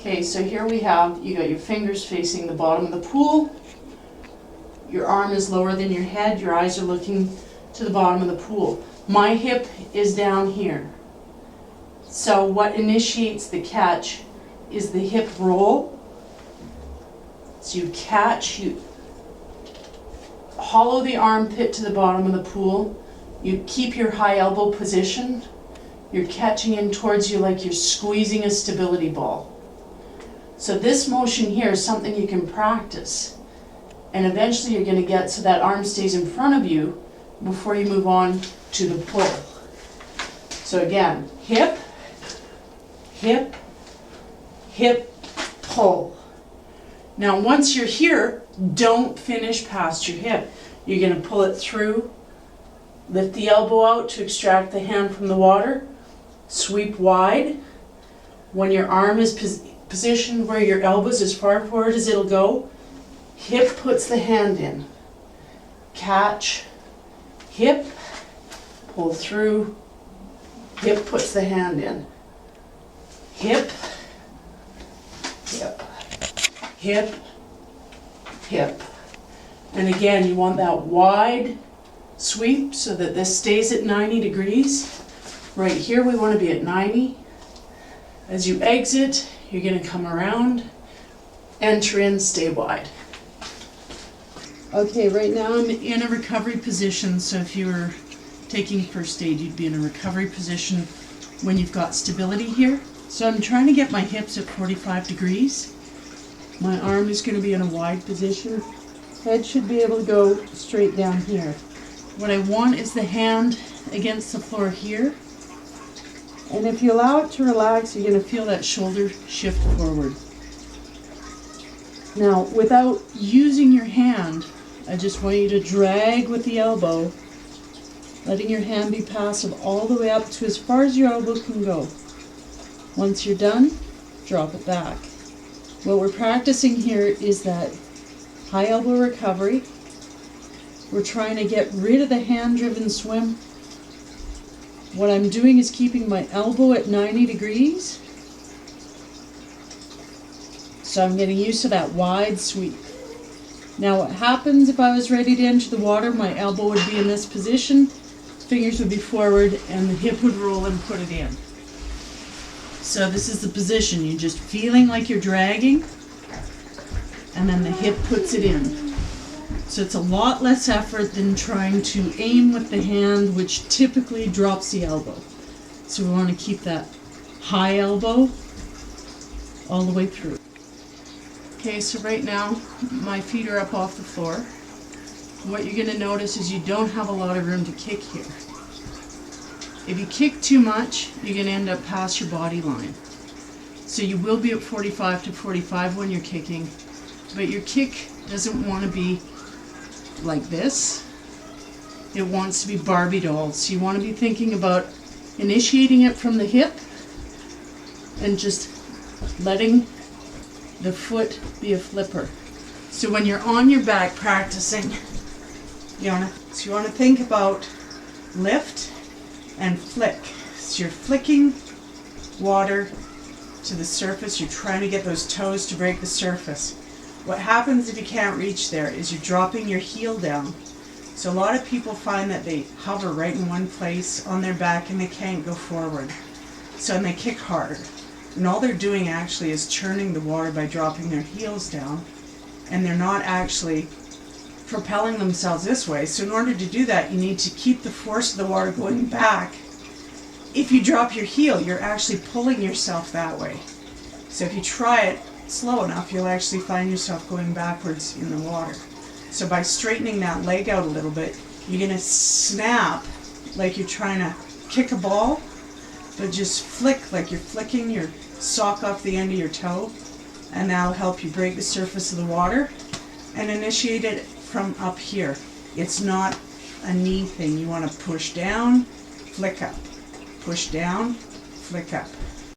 Okay, so here we have, you got your fingers facing the bottom of the pool. Your arm is lower than your head, your eyes are looking to the bottom of the pool. My hip is down here. So what initiates the catch is the hip roll. So you catch, you hollow the armpit to the bottom of the pool. You keep your high elbow positioned. You're catching in towards you like you're squeezing a stability ball. So this motion here is something you can practice. And eventually you're going to get so that arm stays in front of you before you move on to the pull. So again, hip, hip, hip, pull. Now once you're here, don't finish past your hip. You're going to pull it through, lift the elbow out to extract the hand from the water, sweep wide. When your arm is positioned where your elbow is as far forward as it'll go, hip puts the hand in. Catch, hip, pull through, hip puts the hand in. Hip, hip, hip, hip. And again, you want that wide sweep so that this stays at 90 degrees. Right here we want to be at 90. As you exit, you're going to come around, enter in, stay wide. Okay, right now I'm in a recovery position, so if you were taking first aid, you'd be in a recovery position when you've got stability here. So I'm trying to get my hips at 45 degrees. My arm is going to be in a wide position. Head should be able to go straight down here. What I want is the hand against the floor here. And if you allow it to relax, you're going to feel that shoulder shift forward. Now, without using your hand, I just want you to drag with the elbow, letting your hand be passive all the way up to as far as your elbow can go. Once you're done, drop it back. What we're practicing here is that high elbow recovery. We're trying to get rid of the hand-driven swim. What I'm doing is keeping my elbow at 90 degrees. So I'm getting used to that wide sweep. Now what happens if I was ready to enter the water, my elbow would be in this position, fingers would be forward, and the hip would roll and put it in. So this is the position. You're just feeling like you're dragging, and then the hip puts it in. So it's a lot less effort than trying to aim with the hand, which typically drops the elbow. So we want to keep that high elbow all the way through. Okay, so right now my feet are up off the floor. What you're going to notice is you don't have a lot of room to kick here. If you kick too much, you're going to end up past your body line. So you will be at 45 to 45 when you're kicking, but your kick doesn't want to be like this. It wants to be Barbie doll. So you want to be thinking about initiating it from the hip and just letting the foot be a flipper. So when you're on your back practicing, you want to think about lift and flick. So you're flicking water to the surface. You're trying to get those toes to break the surface. What happens if you can't reach there is you're dropping your heel down. So a lot of people find that they hover right in one place on their back and they can't go forward. So and they kick hard. And all they're doing actually is churning the water by dropping their heels down. And they're not actually propelling themselves this way. So in order to do that, you need to keep the force of the water going back. If you drop your heel, you're actually pulling yourself that way. So if you try it slow enough, you'll actually find yourself going backwards in the water. So by straightening that leg out a little bit, you're going to snap like you're trying to kick a ball, but just flick like you're flicking your sock off the end of your toe, and that'll help you break the surface of the water and initiate it from up here. It's not a knee thing. You want to push down, flick up, push down, flick up.